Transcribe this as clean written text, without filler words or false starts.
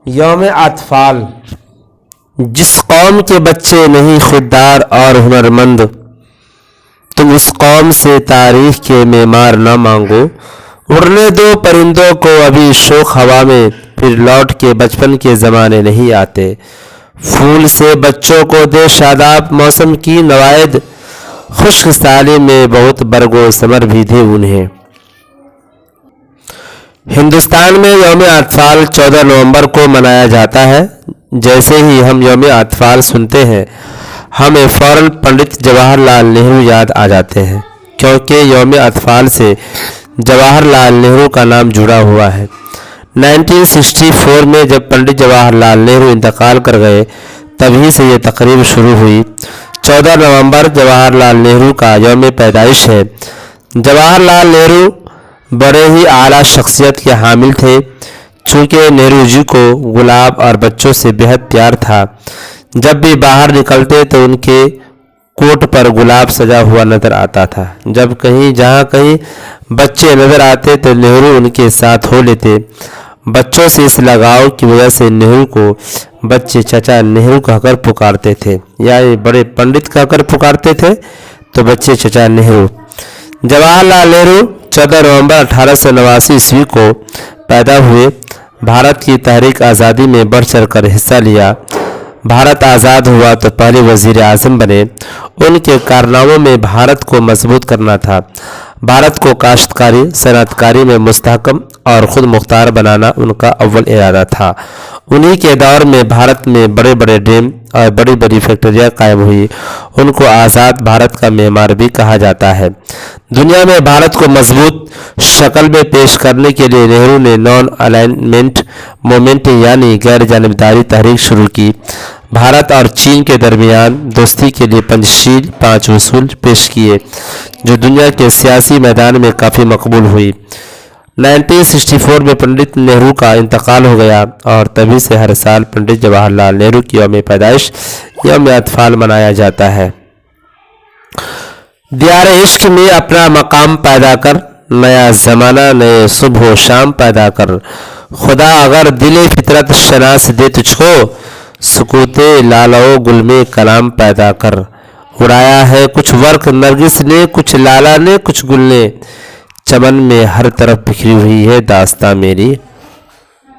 یوم اطفال۔ جس قوم کے بچے نہیں خوددار اور ہنرمند، تم اس قوم سے تاریخ کے معمار نہ مانگو۔ اڑنے دو پرندوں کو ابھی شوخ ہوا میں، پھر لوٹ کے بچپن کے زمانے نہیں آتے۔ پھول سے بچوں کو دے شاداب موسم کی نوائد، خشک سالی میں بہت برگ و ثمر بھی دے انہیں۔ ہندوستان میں یوم اطفال 14 نومبر کو منایا جاتا ہے۔ جیسے ہی ہم یوم اطفال سنتے ہیں، ہمیں فوراً پنڈت جواہر لال نہرو یاد آ جاتے ہیں، کیونکہ یوم اطفال سے جواہر لال نہرو کا نام جڑا ہوا ہے۔ 1964 میں جب پنڈت جواہر لال نہرو انتقال کر گئے، تبھی سے یہ تقریب شروع ہوئی۔ 14 نومبر جواہر لال نہرو کا یوم پیدائش ہے۔ جواہر لال نہرو بڑے ہی اعلیٰ شخصیت کے حامل تھے، چونکہ نہرو جی کو گلاب اور بچوں سے بہت پیار تھا۔ جب بھی باہر نکلتے تو ان کے کوٹ پر گلاب سجا ہوا نظر آتا تھا۔ جہاں کہیں بچے نظر آتے تو نہرو ان کے ساتھ ہو لیتے۔ بچوں سے اس لگاؤ کی وجہ سے نہرو کو بچے چچا نہرو کہہ کر پکارتے تھے، یعنی بڑے پنڈت کہہ کر پکارتے تھے تو بچے چچا نہرو۔ جواہر لال نہرو 14 نومبر 1889 عیسوی کو پیدا ہوئے۔ بھارت کی تحریک آزادی میں بڑھ چڑھ کر حصہ لیا۔ بھارت آزاد ہوا تو پہلے وزیر اعظم بنے۔ ان کے کارناموں میں بھارت کو مضبوط کرنا تھا۔ بھارت کو کاشتکاری، صنعت کاری میں مستحکم اور خود مختار بنانا ان کا اول ارادہ تھا۔ انہی کے دور میں بھارت میں بڑے بڑے ڈیم اور بڑی بڑی فیکٹریاں قائم ہوئی۔ ان کو آزاد بھارت کا معمار بھی کہا جاتا ہے۔ دنیا میں بھارت کو مضبوط شکل میں پیش کرنے کے لیے نہرو نے نان الائنمنٹ موومنٹ یعنی غیر جانبداری تحریک شروع کی۔ بھارت اور چین کے درمیان دوستی کے لیے پنچشیل 5 اصول پیش کیے، جو دنیا کے سیاسی میدان میں کافی مقبول ہوئی۔ 1964 میں پنڈت نہرو کا انتقال ہو گیا اور تبھی سے ہر سال پنڈت جواہر لال نہرو کی یوم پیدائش یوم اطفال منایا جاتا ہے۔ دیار عشق میں اپنا مقام پیدا کر، نیا زمانہ نئے صبح و شام پیدا کر۔ خدا اگر دل فطرت شناس دے تجھ کو، سکوت لالہ و گل میں کلام پیدا کر۔ اڑایا ہے کچھ ورق نرگس نے، کچھ لالا نے، کچھ گل نے، چمن میں ہر طرف بکھری ہوئی ہے داستاں میری۔